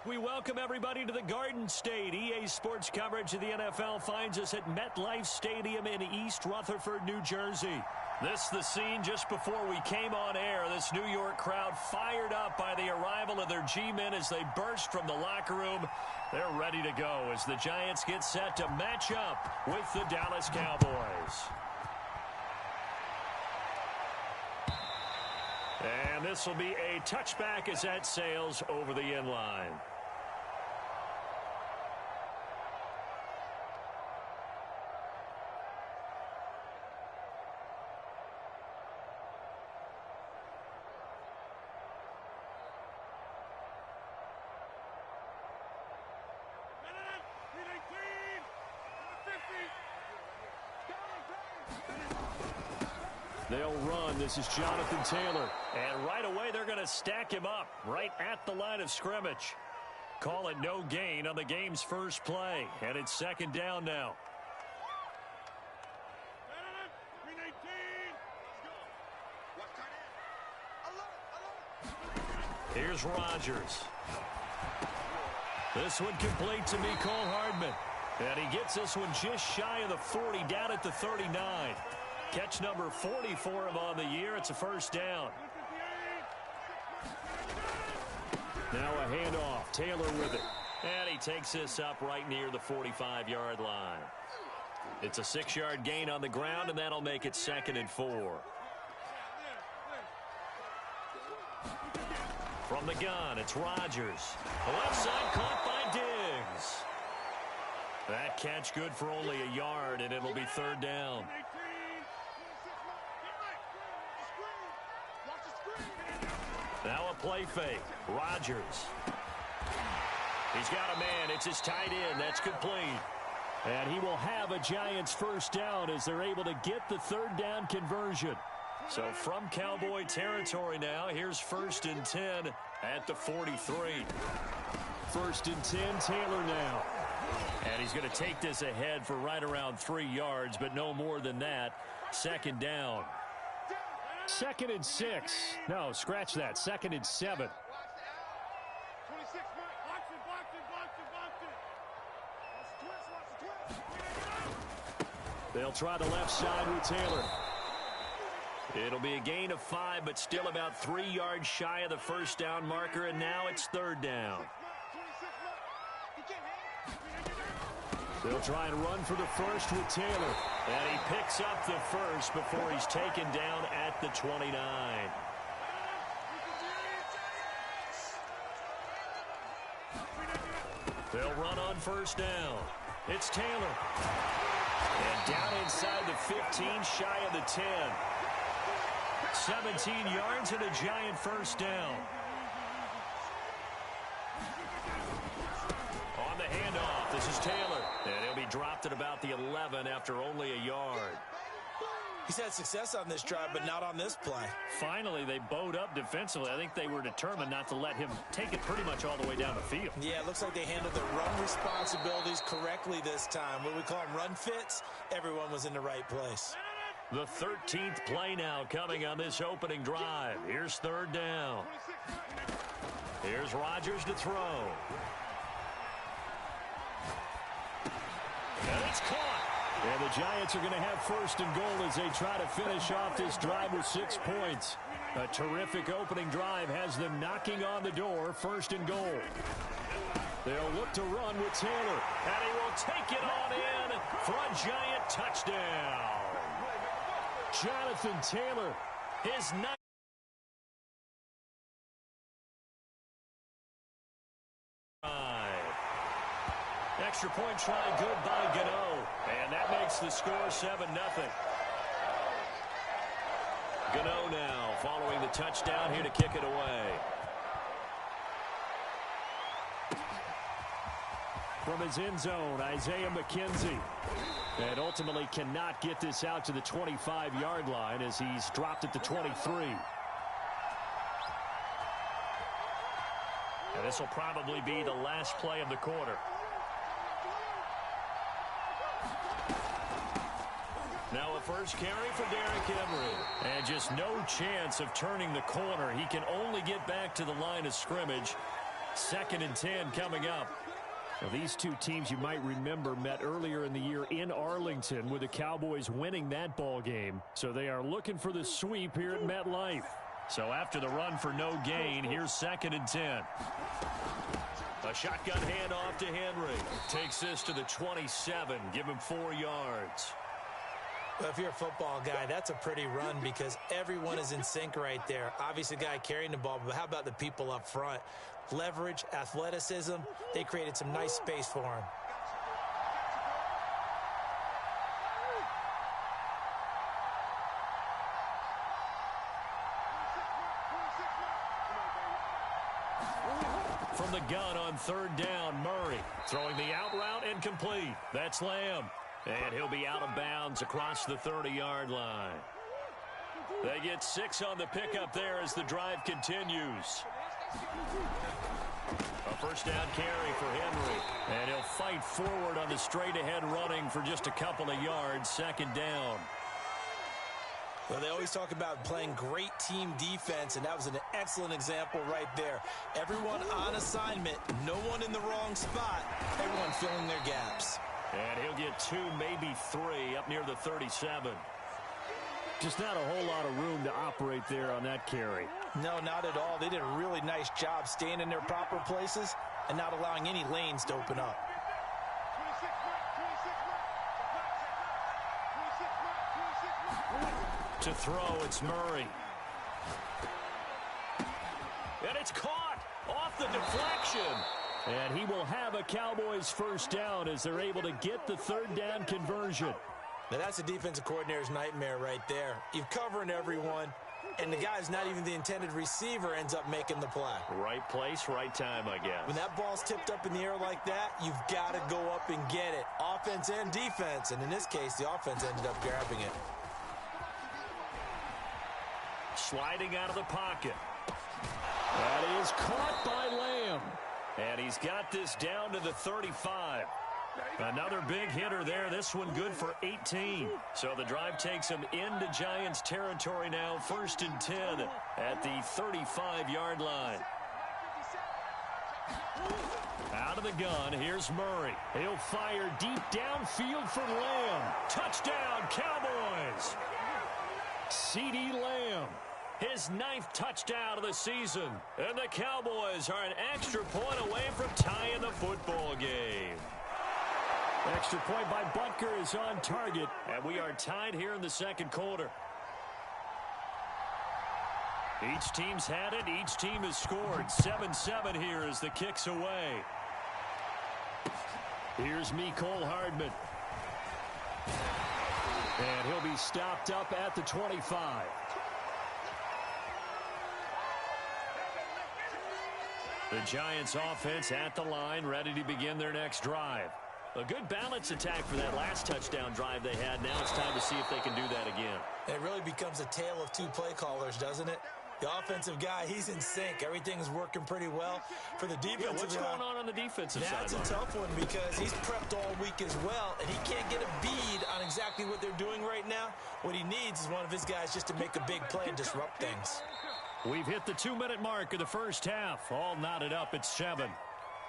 We welcome everybody to the Garden State. EA Sports coverage of the NFL finds us at MetLife Stadium in East Rutherford, New Jersey. This the scene just before we came on air. This New York crowd fired up by the arrival of their G-men as they burst from the locker room. They're ready to go as the Giants get set to match up with the Dallas Cowboys. And this will be a touchback as that sails over the end line. They'll run. This is Jonathan Taylor. And right away, they're going to stack him up right at the line of scrimmage. Call it no gain on the game's first play. And it's second down now. Here's Rodgers. This one complete to Mecole Hardman. And he gets this one just shy of the 40, down at the 39. Catch number 40 for him on the year. It's a first down. Now a handoff. Taylor with it. And he takes this up right near the 45-yard line. It's a 6-yard gain on the ground, and that'll make it 2nd and 4. From the gun, it's Rodgers. The left side caught by Diggs. That catch good for only a yard, and it'll be 3rd down. Now a play fake. Rodgers. He's got a man. It's his tight end. That's complete. And he will have a Giants first down as they're able to get the 3rd down conversion. So from Cowboy territory now, here's 1st and 10 at the 43. 1st and 10, Taylor now. And he's going to take this ahead for right around 3 yards, but no more than that. 2nd down. 2nd and 6. No, scratch that. 2nd and 7. They'll try the left side with Taylor. It'll be a gain of 5, but still about 3 yards shy of the first down marker, and now it's 3rd down. They'll try and run for the first with Taylor. And he picks up the first before he's taken down at the 29. They'll run on first down. It's Taylor. And down inside the 15, shy of the 10. 17 yards and a Giant first down. On the handoff, this is Taylor. And he'll be dropped at about the 11 after only a yard. He's had success on this drive, but not on this play. Finally, they bowed up defensively. I think they were determined not to let him take it pretty much all the way down the field. Yeah, it looks like they handled their run responsibilities correctly this time. What we call them run fits, everyone was in the right place. The 13th play now coming on this opening drive. Here's 3rd down. Here's Rodgers to throw. And it's caught. And the Giants are going to have 1st and goal as they try to finish off this drive with 6 points. A terrific opening drive has them knocking on the door. 1st and goal. They'll look to run with Taylor. And he will take it on in for a Giant touchdown. Jonathan Taylor, his 9th. Extra point try good by Gano. And that makes the score 7-0. Gano now following the touchdown here to kick it away. From his end zone, Isaiah McKenzie. And ultimately cannot get this out to the 25-yard line as he's dropped at the 23. And this will probably be the last play of the quarter. Now a first carry for Derrick Henry. And just no chance of turning the corner. He can only get back to the line of scrimmage. 2nd and 10 coming up. Now, these two teams you might remember met earlier in the year in Arlington with the Cowboys winning that ball game. So they are looking for the sweep here at MetLife. So after the run for no gain, here's 2nd and 10. A shotgun handoff to Henry. Takes this to the 27. Give him 4 yards. Well, if you're a football guy, that's a pretty run because everyone is in sync right there. Obviously, the guy carrying the ball, but how about the people up front? Leverage, athleticism, they created some nice space for him. From the gun on 3rd down, Murray throwing the out route and complete. That's Lamb. And he'll be out of bounds across the 30-yard line. They get 6 on the pickup there as the drive continues. A first down carry for Henry. And he'll fight forward on the straight-ahead running for just a couple of yards. 2nd down. Well, they always talk about playing great team defense, and that was an excellent example right there. Everyone on assignment, no one in the wrong spot, everyone filling their gaps. And he'll get 2, maybe 3 up near the 37. Just not a whole lot of room to operate there on that carry. No, not at all. They did a really nice job staying in their proper places and not allowing any lanes to open up. To throw, it's Murray. And it's caught off the deflection. And he will have a Cowboys first down as they're able to get the 3rd down conversion. Now that's a defensive coordinator's nightmare right there. You're covering everyone, and the guy's not even the intended receiver ends up making the play. Right place, right time, I guess. When that ball's tipped up in the air like that, you've got to go up and get it. Offense and defense, and in this case, the offense ended up grabbing it. Sliding out of the pocket. That is caught by Lamb. And he's got this down to the 35. Another big hitter there. This one good for 18. So the drive takes him into Giants territory now. 1st and 10 at the 35-yard line. Out of the gun, here's Murray. He'll fire deep downfield for Lamb. Touchdown, Cowboys! CeeDee Lamb. His 9th touchdown of the season. And the Cowboys are an extra point away from tying the football game. Extra point by Butker is on target. And we are tied here in the 2nd quarter. Each team's had it. Each team has scored. 7-7 here as the kick's away. Here's Mecole Hardman. And he'll be stopped up at the 25. The Giants offense at the line, ready to begin their next drive. A good balance attack for that last touchdown drive they had. Now it's time to see if they can do that again. It really becomes a tale of 2 play callers, doesn't it? The offensive guy, he's in sync. Everything's working pretty well. For the defensive what's going on the defensive side? That's a tough one because he's prepped all week as well, and he can't get a bead on exactly what they're doing right now. What he needs is one of his guys just to make a big play and disrupt things. We've hit the 2-minute mark of the first half. All knotted up at 7.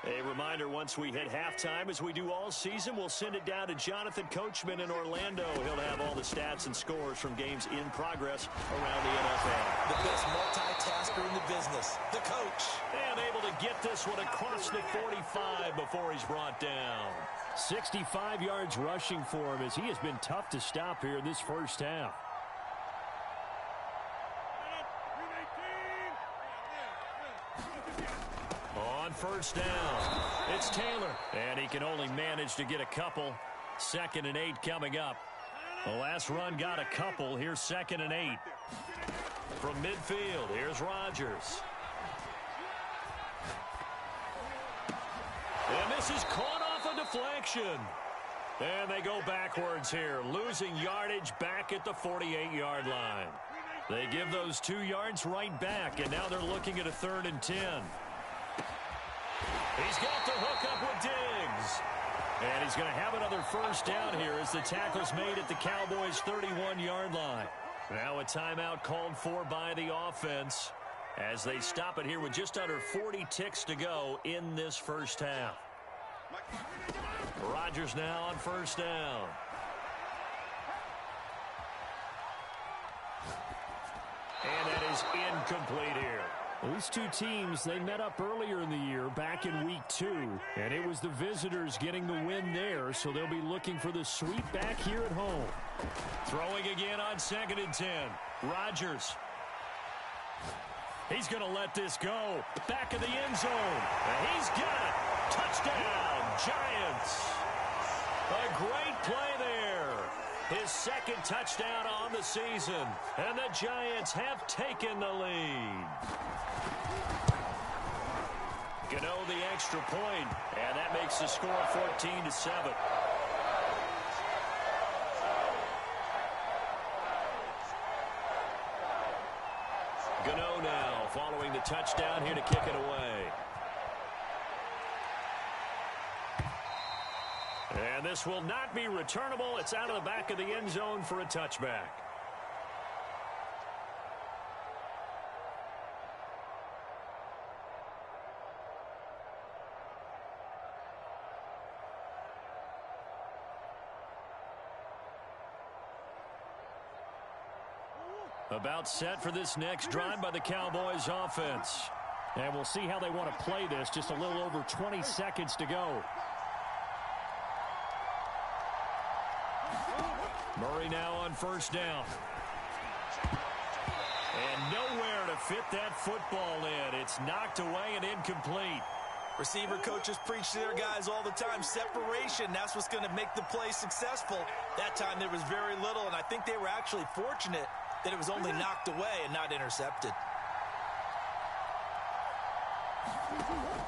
A reminder, once we hit halftime, as we do all season, we'll send it down to Jonathan Coachman in Orlando. He'll have all the stats and scores from games in progress around the NFL. The best multitasker in the business, the coach. And able to get this one across the 45 before he's brought down. 65 yards rushing for him as he has been tough to stop here in this first half. On first down, it's Taylor, and he can only manage to get a couple. 2nd and 8 coming up. The last run got a couple. Here's 2nd and 8. From midfield, here's Rodgers. And this is caught off a deflection. And they go backwards here, losing yardage back at the 48-yard line. They give those 2 yards right back, and now they're looking at a 3rd and 10. He's got the hook up with Diggs. And he's going to have another first down here as the tackle's made at the Cowboys' 31-yard line. Now a timeout called for by the offense. as they stop it here with just under 40 ticks to go in this first half. Rodgers now on first down. And that is incomplete here. Well, these two teams, they met up earlier in the year, back in week 2, and it was the visitors getting the win there, so they'll be looking for the sweep back here at home. Throwing again on 2nd and 10. Rodgers. He's going to let this go. Back of the end zone. And he's got it. Touchdown, Giants. A great play there. His 2nd touchdown on the season. And the Giants have taken the lead. Gano the extra point, and that makes the score 14-7. Gano now following the touchdown here to kick it away. And this will not be returnable. It's out of the back of the end zone for a touchback. About set for this next drive by the Cowboys offense. And we'll see how they want to play this. Just a little over 20 seconds to go. Murray now on first down. And nowhere to fit that football in. It's knocked away and incomplete. Receiver coaches preach to their guys all the time. Separation, that's what's going to make the play successful. That time there was very little, and I think they were actually fortunate that it was only knocked away and not intercepted.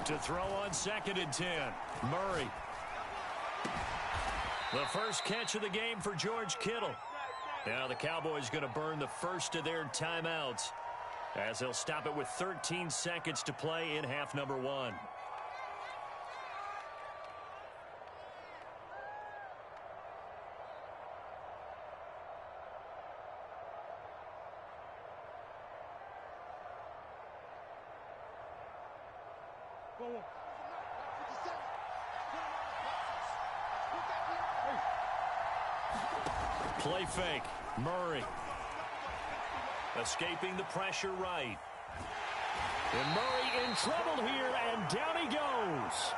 To throw on 2nd and 10. Murray. The first catch of the game for George Kittle. Now the Cowboys going to burn the first of their timeouts as they'll stop it with 13 seconds to play in half number 1. Play fake. Murray. Escaping the pressure right. And Murray in trouble here, and down he goes.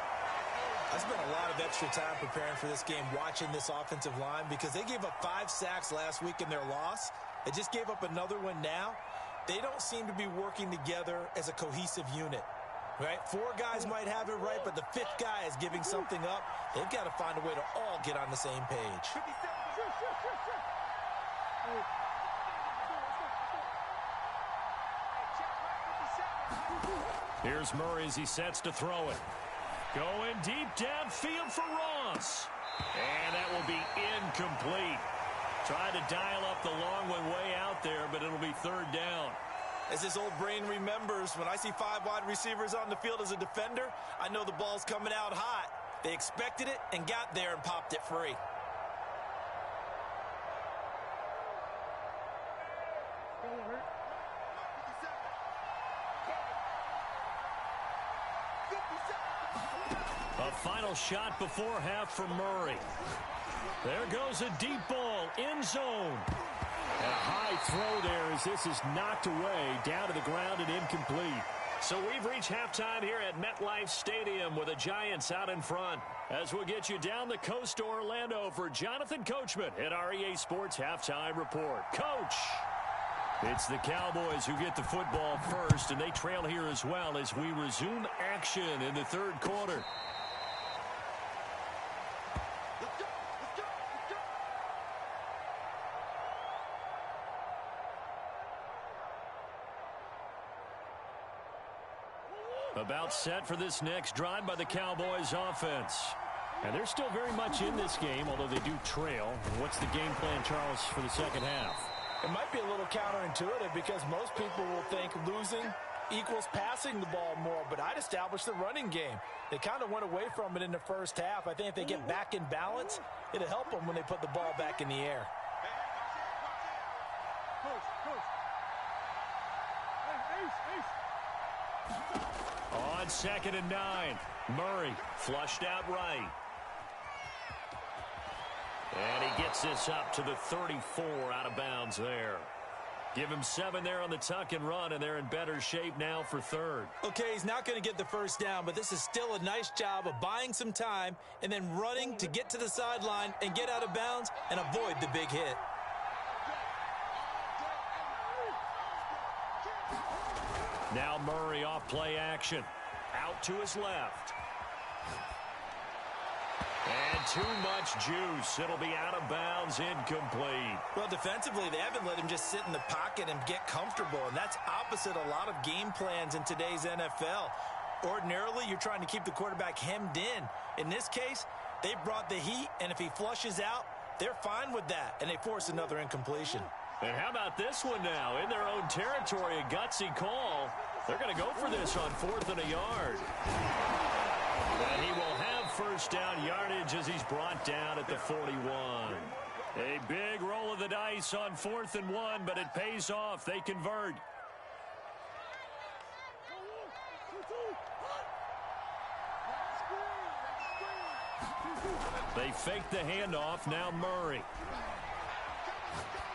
I spent a lot of extra time preparing for this game, watching this offensive line, because they gave up 5 sacks last week in their loss. They just gave up another one now. They don't seem to be working together as a cohesive unit. Right? 4 guys might have it right, but the 5th guy is giving something up. They've got to find a way to all get on the same page. Here's Murray as he sets to throw it. Going deep downfield for Ross. And that will be incomplete. Trying to dial up the long one way out there, but it'll be 3rd down. As his old brain remembers, when I see 5 wide receivers on the field as a defender, I know the ball's coming out hot. They expected it and got there and popped it free. A final shot before half for Murray. There goes a deep ball, end zone. And a high throw there as this is knocked away, down to the ground and incomplete. So we've reached halftime here at MetLife Stadium with the Giants out in front. As we'll get you down the coast to Orlando for Jonathan Coachman at our EA Sports Halftime Report. Coach! It's the Cowboys who get the football first, and they trail here as well as we resume action in the 3rd quarter. About set for this next drive by the Cowboys offense. And they're still very much in this game, although they do trail. And what's the game plan, Charles, for the second half? It might be a little counterintuitive because most people will think losing equals passing the ball more, but I'd establish the running game. They kind of went away from it in the first half. I think if they get back in balance, it'll help them when they put the ball back in the air. Coach. Hey, Ace. On 2nd and 9, Murray flushed out right. And he gets this up to the 34 out of bounds there. Give him 7 there on the tuck and run, and they're in better shape now for 3rd. Okay, he's not going to get the first down, but this is still a nice job of buying some time and then running to get to the sideline and get out of bounds and avoid the big hit. Now Murray off play action. Out to his left. And too much juice. It'll be out of bounds, incomplete. Well, defensively, they haven't let him just sit in the pocket and get comfortable, and that's opposite a lot of game plans in today's NFL. Ordinarily, you're trying to keep the quarterback hemmed in. In this case, they brought the heat, and if he flushes out, they're fine with that, and they force another incompletion. And how about this one now? In their own territory, a gutsy call. They're going to go for this on 4th and a yard. And he will have first down yardage as he's brought down at the 41. A big roll of the dice on 4th and 1, but it pays off. They convert. They fake the handoff. Now Murray.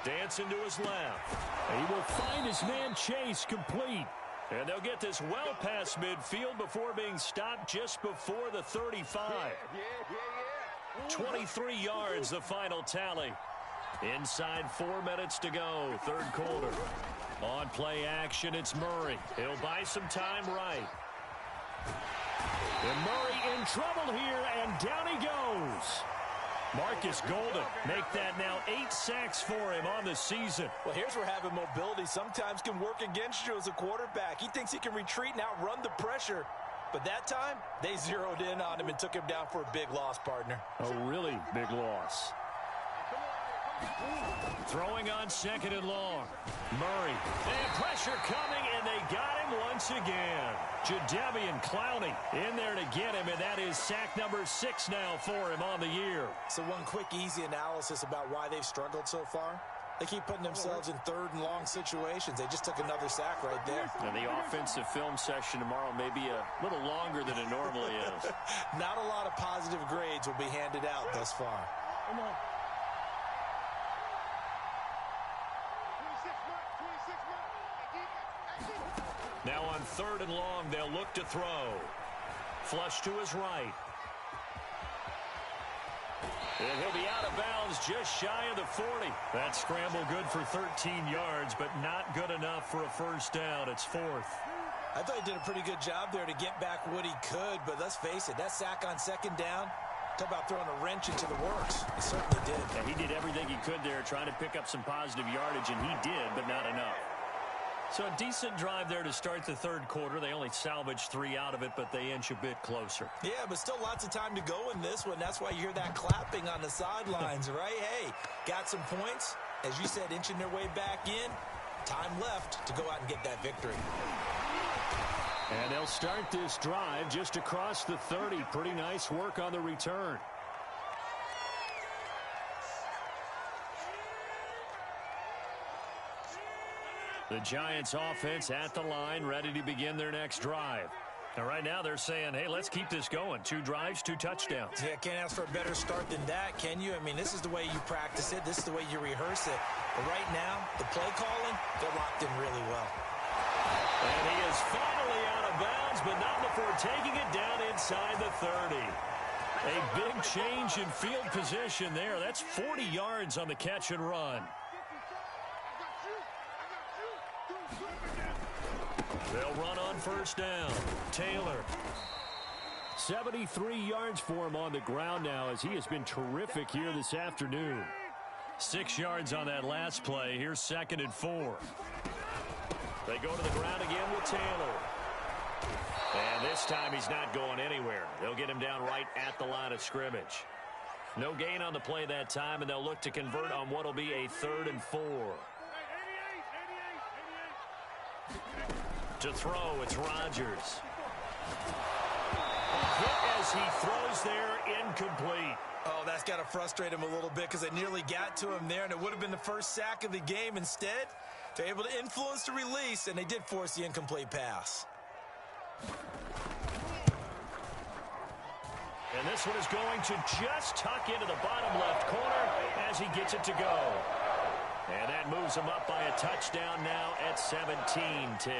Dancing to his left. He will find his man Chase complete. And they'll get this well past midfield before being stopped just before the 35. 23 yards, the final tally. Inside 4 minutes to go, 3rd quarter. On play action, it's Murray. He'll buy some time right. And Murray in trouble here, and down he goes. Marcus Golden make that now 8 sacks for him on the season. Well, here's where having mobility sometimes can work against you as a quarterback. He thinks he can retreat and outrun the pressure. But that time, they zeroed in on him and took him down for a big loss, partner. A really big loss. Throwing on 2nd and long. Murray. And pressure coming, and they got him once again. Jadeveon Clowney in there to get him, and that is sack number 6 now for him on the year. So one quick, easy analysis about why they've struggled so far. They keep putting themselves in 3rd and long situations. They just took another sack right there. And the offensive film session tomorrow may be a little longer than it normally is. Not a lot of positive grades will be handed out thus far. Come on. Now on 3rd and long, they'll look to throw. Flush to his right. And he'll be out of bounds just shy of the 40. That scramble good for 13 yards, but not good enough for a first down. It's 4th. I thought he did a pretty good job there to get back what he could, but let's face it, that sack on 2nd down, talk about throwing a wrench into the works. He certainly did. Yeah, he did everything he could there, trying to pick up some positive yardage, and he did, but not enough. So a decent drive there to start the 3rd quarter. They only salvaged 3 out of it, but they inch a bit closer. Yeah, but still lots of time to go in this one. That's why you hear that clapping on the sidelines, right? Hey, got some points. As you said, inching their way back in. Time left to go out and get that victory. And they'll start this drive just across the 30. Pretty nice work on the return. The Giants offense at the line, ready to begin their next drive. And right now they're saying, hey, let's keep this going. 2 drives, 2 touchdowns. Yeah, can't ask for a better start than that, can you? I mean, this is the way you practice it. This is the way you rehearse it. But right now, the play calling, they're locked in really well. And he is finally out of bounds, but not before taking it down inside the 30. A big change in field position there. That's 40 yards on the catch and run. They'll run on first down. Taylor. 73 yards for him on the ground now as he has been terrific here this afternoon. 6 yards on that last play. Here's 2nd and 4. They go to the ground again with Taylor. And this time he's not going anywhere. They'll get him down right at the line of scrimmage. No gain on the play that time, and they'll look to convert on what will be a 3rd and 4. To throw, it's Rodgers. A hit as he throws there, incomplete. Oh, that's got to frustrate him a little bit because they nearly got to him there, and it would have been the first sack of the game. Instead, they're able to influence the release, and they did force the incomplete pass. And this one is going to just tuck into the bottom left corner as he gets it to go. And that moves him up by a touchdown now at 17-10.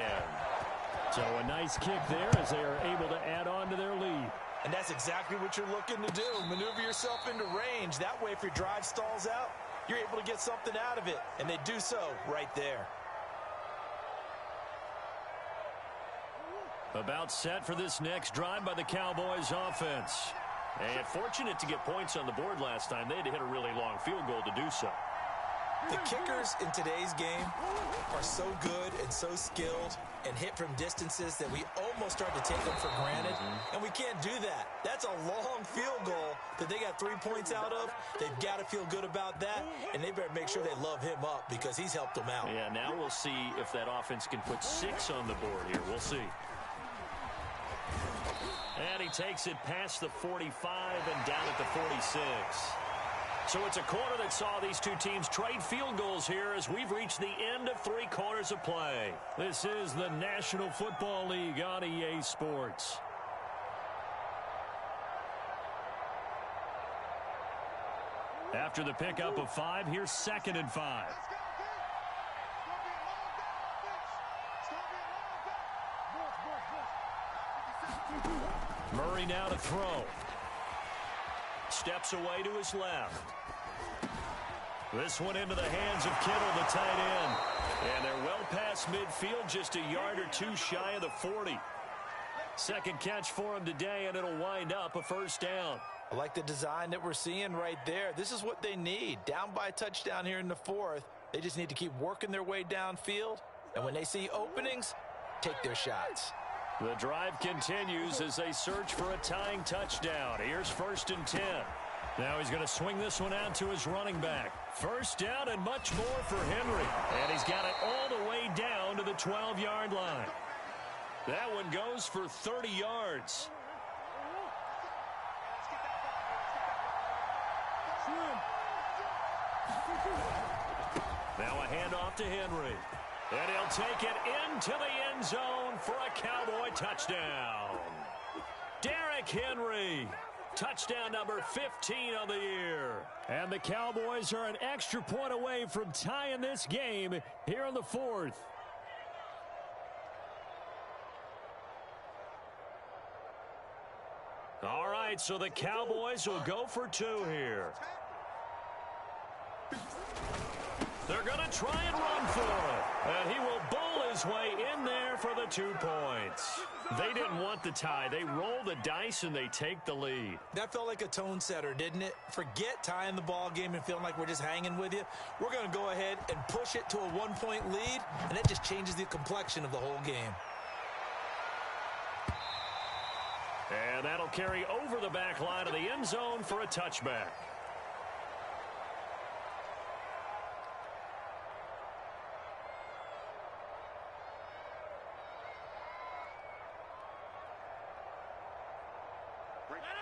So a nice kick there as they are able to add on to their lead. And that's exactly what you're looking to do. Maneuver yourself into range. That way, if your drive stalls out, you're able to get something out of it. And they do so right there. About set for this next drive by the Cowboys offense. And fortunate to get points on the board last time. They had to hit a really long field goal to do so. The kickers in today's game are so good and so skilled and hit from distances that we almost start to take them for granted. And we can't do that. That's a long field goal that they got 3 points out of. They've got to feel good about that, and they better make sure they love him up because he's helped them out. Yeah, now we'll see if that offense can put 6 on the board here. We'll see. And he takes it past the 45 and down at the 46. So it's a quarter that saw these two teams trade field goals here as we've reached the end of 3 quarters of play. This is the National Football League on EA Sports. After the pickup of 5, here's 2nd and 5. Murray now to throw. Steps away to his left. This one into the hands of Kittle, the tight end. And they're well past midfield, just a yard or 2 shy of the 40. Second catch for him today, and it'll wind up a first down. I like the design that we're seeing right there. This is what they need. Down by a touchdown here in the 4th. They just need to keep working their way downfield. And when they see openings, take their shots. The drive continues as they search for a tying touchdown. Here's 1st and 10. Now he's going to swing this one out to his running back. First down and much more for Henry. And he's got it all the way down to the 12-yard line. That one goes for 30 yards. Now a handoff to Henry. And he'll take it into the end zone for a Cowboy touchdown. Derrick Henry, touchdown number 15 on the year. And the Cowboys are an extra point away from tying this game here in the 4th. All right, so the Cowboys will go for 2 here. They're going to try and run for it. And he will bull his way in there for the 2 points. They didn't want the tie. They roll the dice and they take the lead. That felt like a tone setter, didn't it? Forget tying the ball game and feeling like we're just hanging with you. We're going to go ahead and push it to a 1-point lead, and that just changes the complexion of the whole game. And that'll carry over the back line of the end zone for a touchback.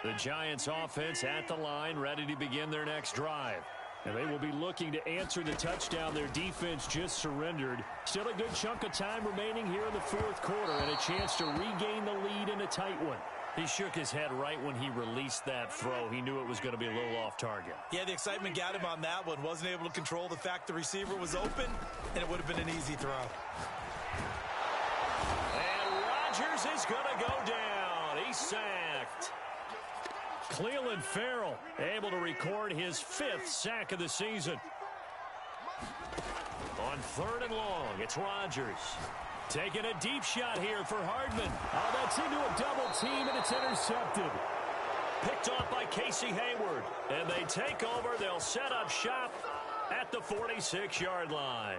The Giants offense at the line, ready to begin their next drive. And they will be looking to answer the touchdown their defense just surrendered. Still a good chunk of time remaining here in the 4th quarter and a chance to regain the lead in a tight one. He shook his head right when he released that throw. He knew it was going to be a little off target. Yeah, the excitement got him on that one. Wasn't able to control the fact the receiver was open, and it would have been an easy throw. And Rodgers is going to go down. He's sacked. Clelin Ferrell able to record his 5th sack of the season. On 3rd and long, it's Rodgers. Taking a deep shot here for Hardman. Oh, that's into a double team, and it's intercepted. Picked off by Casey Hayward. And they take over. They'll set up shop at the 46-yard line.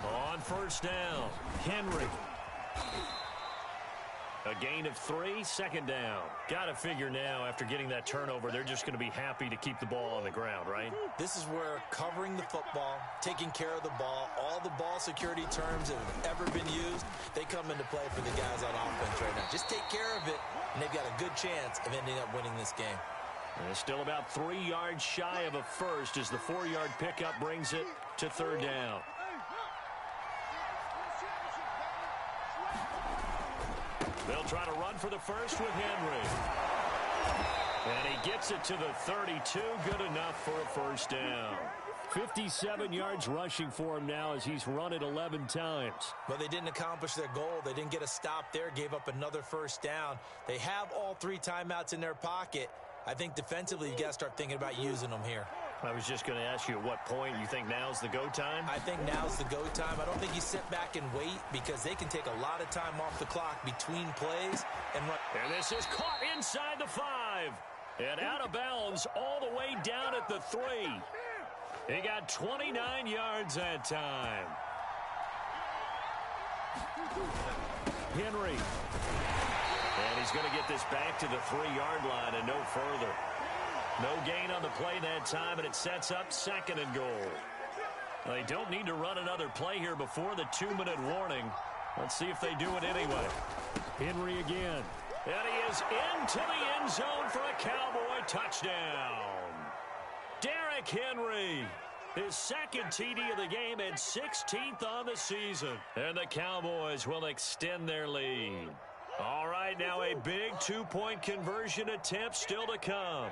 On 1st down, Henry. A gain of 3, 2nd down. Got to figure now, after getting that turnover, they're just going to be happy to keep the ball on the ground, right? This is where covering the football, taking care of the ball, all the ball security terms that have ever been used, they come into play for the guys on offense right now. Just take care of it, and they've got a good chance of ending up winning this game. And still about 3 yards shy of a first as the 4-yard pickup brings it to third down. They'll try to run for the first with Henry. And he gets it to the 32. Good enough for a first down. 57 yards rushing for him now as he's run it 11 times. But they didn't accomplish their goal. They didn't get a stop there, gave up another first down. They have all 3 timeouts in their pocket. I think defensively you've got to start thinking about using them here. I was just going to ask you at what point you think now's the go time? I think now's the go time. I don't think you sit back and wait because they can take a lot of time off the clock between plays and run. And this is caught inside the 5. And out of bounds all the way down at the 3. He got 29 yards that time. Henry. And he's going to get this back to the 3-yard line and no further. No gain on the play that time, and it sets up 2nd and goal. They don't need to run another play here before the 2-minute warning. Let's see if they do it anyway. Henry again. And he is into the end zone for a Cowboy touchdown. Derrick Henry, his 2nd TD of the game and 16th on the season. And the Cowboys will extend their lead. All right, now a big 2-point conversion attempt still to come.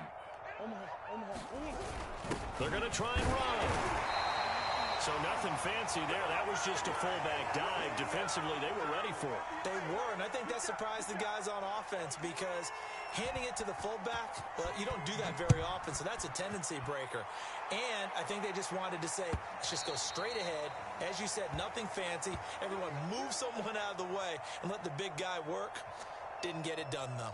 They're going to try and run. So nothing fancy there. That was just a fullback dive. Defensively, they were ready for it. They were, and I think that surprised the guys on offense because handing it to the fullback, well, you don't do that very often, so that's a tendency breaker. And I think they just wanted to say, let's just go straight ahead. As you said, nothing fancy. Everyone move someone out of the way and let the big guy work. Didn't get it done, though.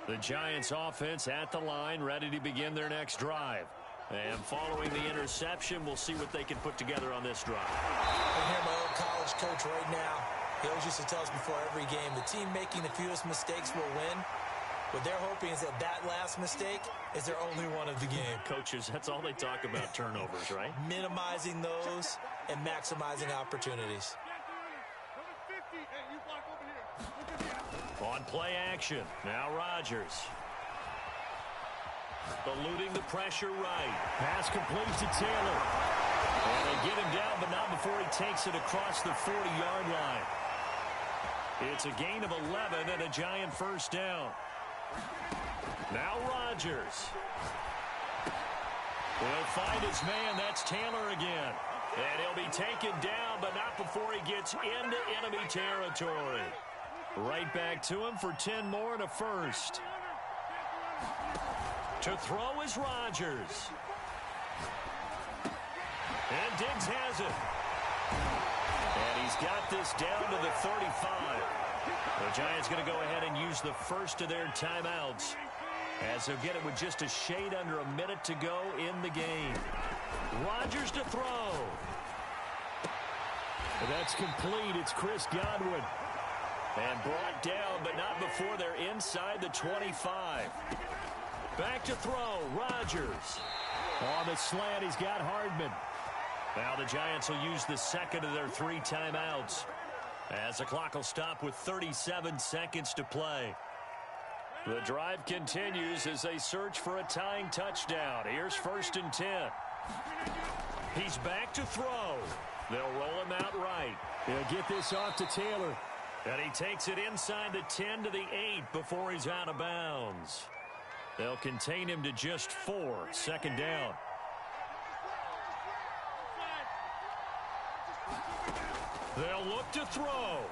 The Giants offense at the line, ready to begin their next drive. And following the interception, we'll see what they can put together on this drive. I hear my old college coach right now. He always used to tell us before every game, the team making the fewest mistakes will win. What they're hoping is that that last mistake is their only one of the game. Coaches, that's all they talk about, turnovers, right? Minimizing those and maximizing opportunities. On play action, now Rodgers. Eluding the pressure right. Pass complete to Taylor. And they get him down, but not before he takes it across the 40-yard line. It's a gain of 11 and a Giant first down. Now Rodgers. Will find his man. That's Taylor again. And he'll be taken down, but not before he gets into enemy territory. Right back to him for 10 more and a first. To throw is Rodgers. And Diggs has it. And he's got this down to the 35. The Giants going to go ahead and use the first of their timeouts as they'll get it with just a shade under a minute to go in the game. Rodgers to throw. That's complete. It's Chris Godwin. And brought down, but not before they're inside the 25. Back to throw, Rodgers. On the slant, he's got Hardman. Now the Giants will use the second of their 3 timeouts as the clock will stop with 37 seconds to play. The drive continues as they search for a tying touchdown. Here's 1st and 10. He's back to throw. They'll roll him out right. They'll get this off to Taylor. And he takes it inside the 10 to the 8 before he's out of bounds. They'll contain him to just 4. 2nd down. They'll look to throw.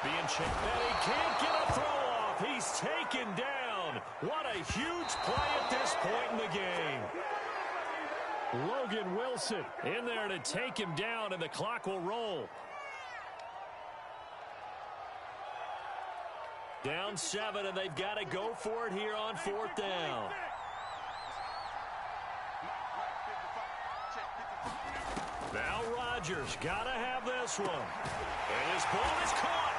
Being checked. And he can't get a throw off. He's taken down. What a huge play at this point in the game. Logan Wilson in there to take him down, and the clock will roll. Down 7, and they've got to go for it here on 4th down. Now Rodgers got to have this one. And his ball is caught.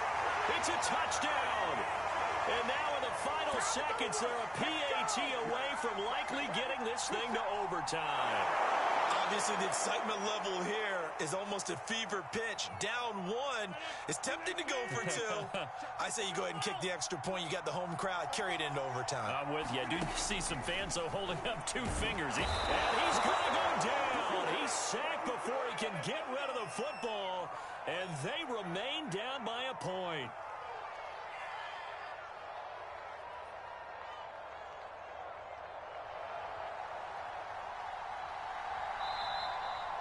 It's a touchdown. And now in the final seconds, they're a PAT away from likely getting this thing to overtime. Obviously, the excitement level here is almost at fever pitch. Down one. It's tempting to go for two. I say you go ahead and kick the extra point. You got the home crowd. Carry it into overtime. I'm with you. I do see some fans, though, holding up 2 fingers. And he's going to go down. He's sacked before he can get rid of the football. And they remain down by a point.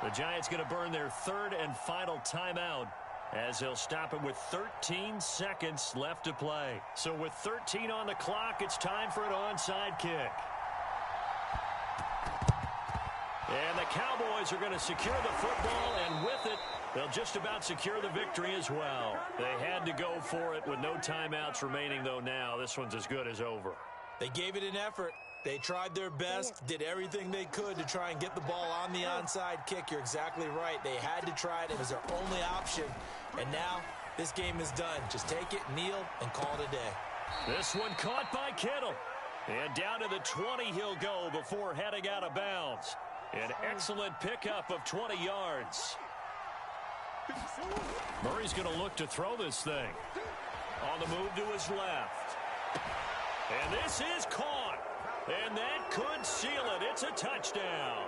The Giants going to burn their 3rd and final timeout as they'll stop it with 13 seconds left to play. So with 13 on the clock, it's time for an onside kick. And the Cowboys are going to secure the football, and with it, they'll just about secure the victory as well. They had to go for it with no timeouts remaining, though now this one's as good as over. They gave it an effort. They tried their best, did everything they could to try and get the ball on the onside kick. You're exactly right. They had to try it. It was their only option. And now this game is done. Just take it, kneel, and call it a day. This one caught by Kittle. And down to the 20 he'll go before heading out of bounds. An excellent pickup of 20 yards. Murray's going to look to throw this thing. On the move to his left. And this is caught. And that could seal it. It's a touchdown.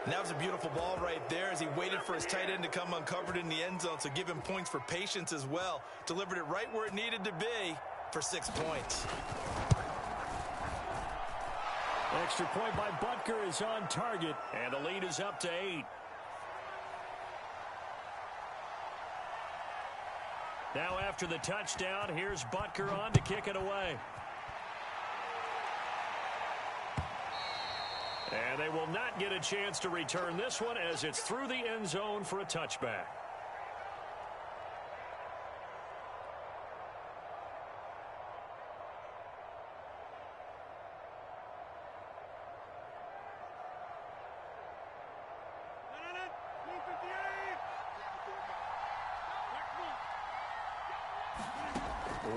And that was a beautiful ball right there as he waited for his tight end to come uncovered in the end zone. So give him points for patience as well. Delivered it right where it needed to be for 6 points. Extra point by Butker is on target. And the lead is up to 8. Now after the touchdown, here's Butker on to kick it away. And they will not get a chance to return this one as it's through the end zone for a touchback.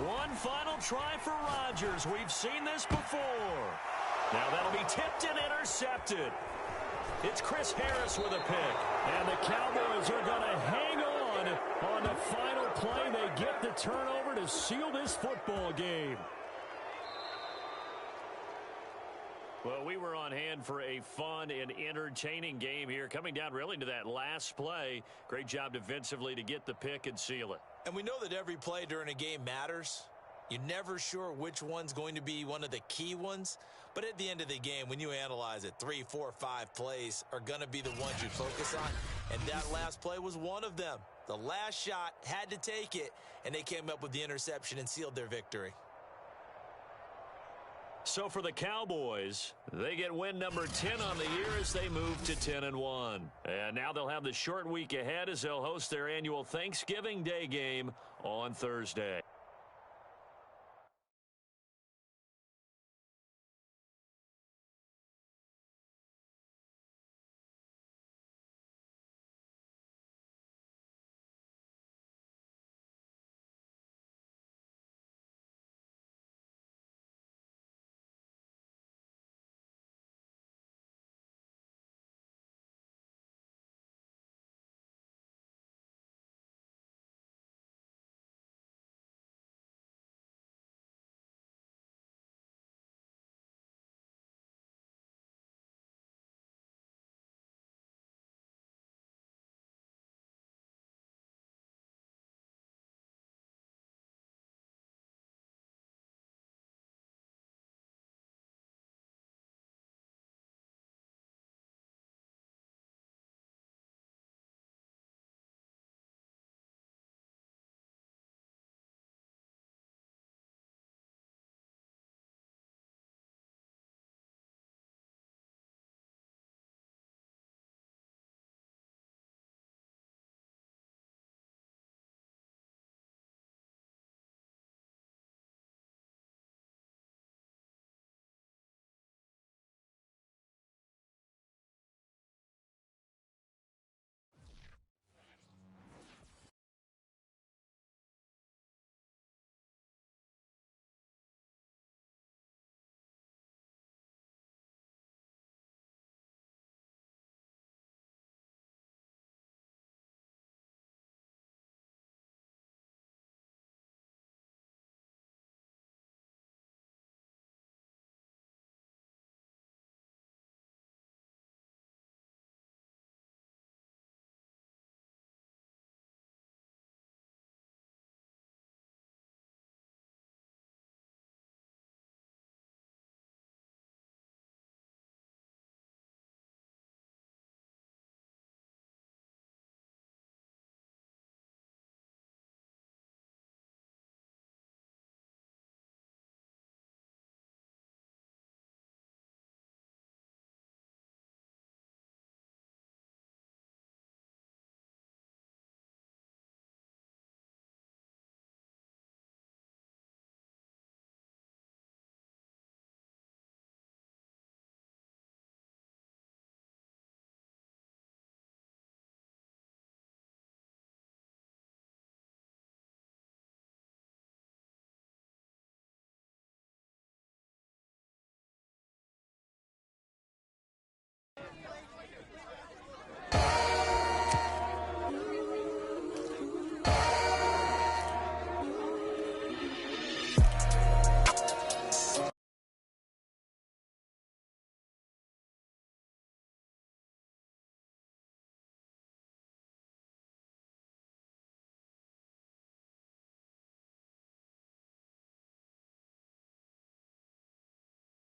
One final try for Rodgers. We've seen this before. Now that'll be tipped and intercepted. It's Chris Harris with a pick. And the Cowboys are going to hang on the final play. They get the turnover to seal this football game. Well, we were on hand for a fun and entertaining game here. Coming down really to that last play. Great job defensively to get the pick and seal it. And we know that every play during a game matters. You're never sure which one's going to be one of the key ones. But at the end of the game, when you analyze it, 3, 4, 5 plays are going to be the ones you focus on. And that last play was one of them. The last shot had to take it, and they came up with the interception and sealed their victory. So for the Cowboys, they get win number 10 on the year as they move to 10-1. And now they'll have the short week ahead as they'll host their annual Thanksgiving Day game on Thursday.